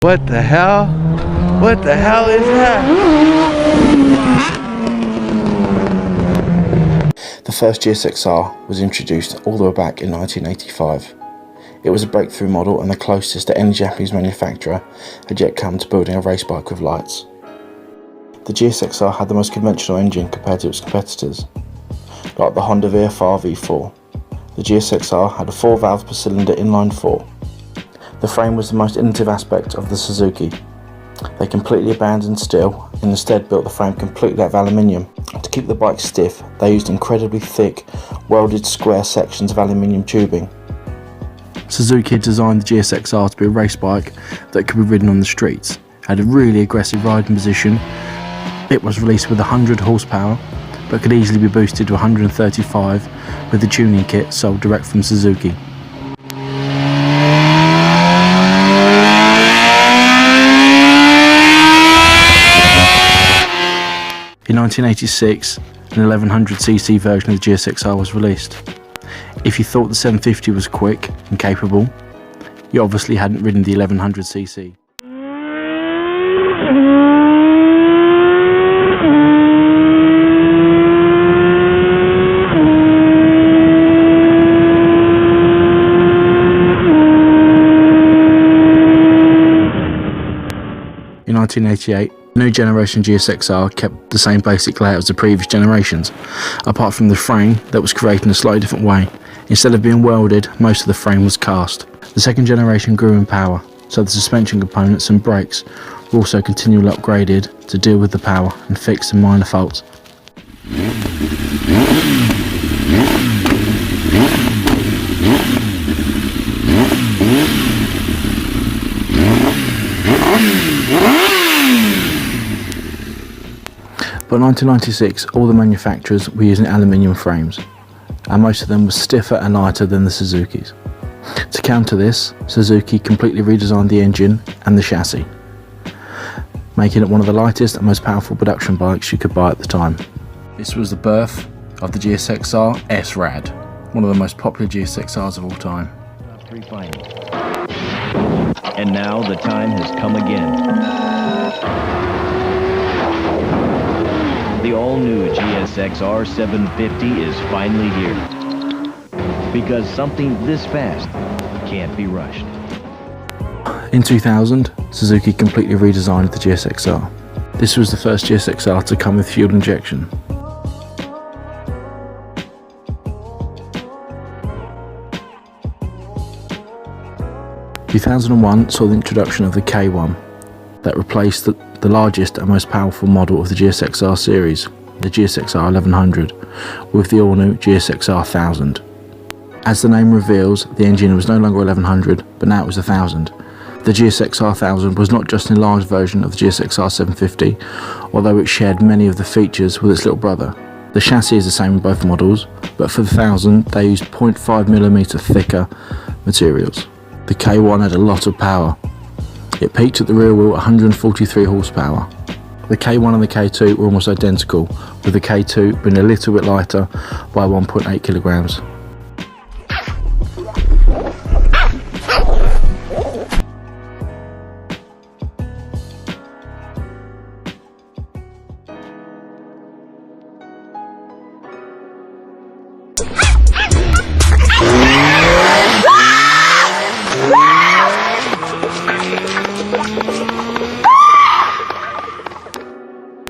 What the hell? What the hell is that? The first Gsxr was introduced all the way back in 1985. It was a breakthrough model and the closest that any Japanese manufacturer had yet come to building a race bike with lights. The Gsxr had the most conventional engine compared to its competitors. Like the Honda VFR V4, the Gsxr had a 4 valves per cylinder inline 4. The frame was the most innovative aspect of the Suzuki. They completely abandoned steel and instead built the frame completely out of aluminium. To keep the bike stiff, they used incredibly thick, welded square sections of aluminium tubing. Suzuki designed the Gsxr to be a race bike that could be ridden on the streets. It had a really aggressive riding position. It was released with 100 horsepower, but could easily be boosted to 135 with the tuning kit sold direct from Suzuki. In 1986, an 1100cc version of the Gsxr was released. If you thought the 750 was quick and capable, you obviously hadn't ridden the 1100cc. In 1988, the new generation Gsxr kept the same basic layout as the previous generations, apart from the frame that was created in a slightly different way. Instead of being welded, most of the frame was cast. The second generation grew in power, so the suspension components and brakes were also continually upgraded to deal with the power and fix some minor faults. By 1996, all the manufacturers were using aluminium frames, and most of them were stiffer and lighter than the Suzukis. To counter this, Suzuki completely redesigned the engine and the chassis, making it one of the lightest and most powerful production bikes you could buy at the time. This was the birth of the Gsxr Gsxr, one of the most popular Gsxrs of all time. And now the time has come again. The all-new Gsxr 750 is finally here. Because something this fast can't be rushed. In 2000, Suzuki completely redesigned the Gsxr. This was the first Gsxr to come with fuel injection. In 2001 saw the introduction of the K1 that replaced the largest and most powerful model of the Gsxr series, the Gsxr 1100, with the all-new Gsxr 1000. As the name reveals, the engine was no longer 1100, but now it was 1000. The Gsxr 1000 was not just an enlarged version of the Gsxr 750, although it shared many of the features with its little brother. The chassis is the same in both models, but for the 1000 they used 0.5mm thicker materials. The K1 had a lot of power. It peaked at the rear wheel at 143 horsepower. The K1 and the K2 were almost identical, with the K2 being a little bit lighter by 1.8 kilograms.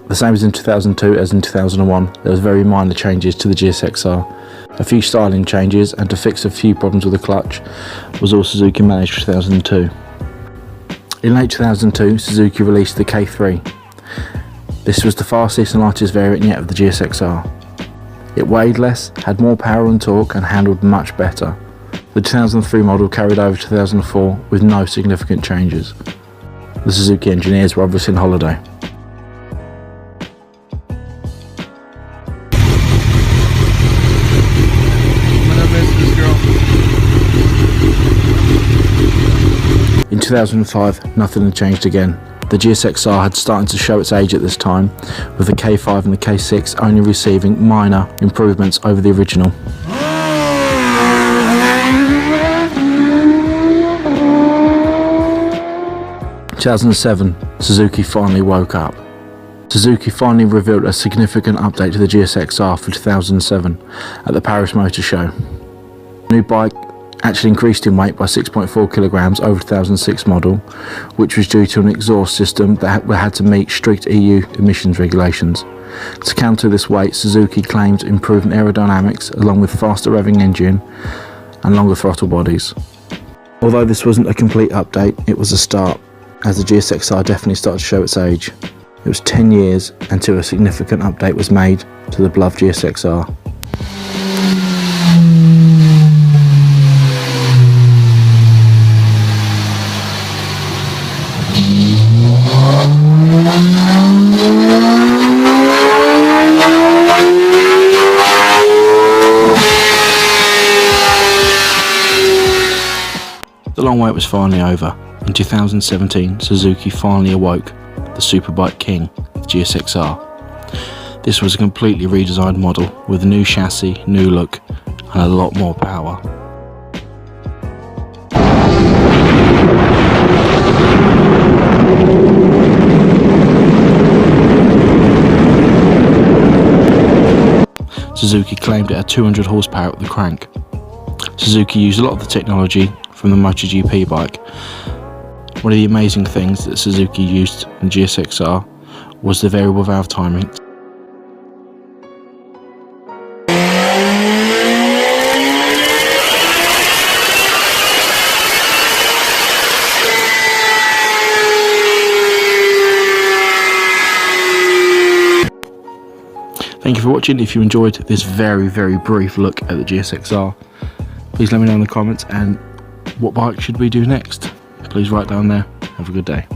The same as in 2002 as in 2001, there was very minor changes to the Gsxr. A few styling changes and to fix a few problems with the clutch was all Suzuki managed for 2002. In late 2002, Suzuki released the K3. This was the fastest and lightest variant yet of the Gsxr. It weighed less, had more power and torque and handled much better. The 2003 model carried over to 2004 with no significant changes. The Suzuki engineers were obviously on holiday. In 2005, nothing had changed again. The Gsxr had started to show its age at this time, with the K5 and the K6 only receiving minor improvements over the original. 2007, Suzuki finally woke up. Suzuki finally revealed a significant update to the Gsxr for 2007 at the Paris Motor Show. The new bike actually increased in weight by 6.4 kilograms over 2006 model, which was due to an exhaust system that had to meet strict EU emissions regulations. To counter this weight, Suzuki claimed improved aerodynamics along with faster revving engine and longer throttle bodies. Although this wasn't a complete update, it was a start, as the Gsxr definitely started to show its age. It was 10 years until a significant update was made to the beloved Gsxr. The long wait was finally over. In 2017, Suzuki finally awoke the superbike king, the Gsxr. This was a completely redesigned model with a new chassis, new look, and a lot more power. Suzuki claimed it had 200 horsepower at the crank. Suzuki used a lot of the technology from the MotoGP bike. One of the amazing things that Suzuki used in Gsxr was the variable valve timing. Thank you for watching. If you enjoyed this very brief look at the Gsxr, please let me know in the comments, and what bike should we do next? Please write down there. Have a good day.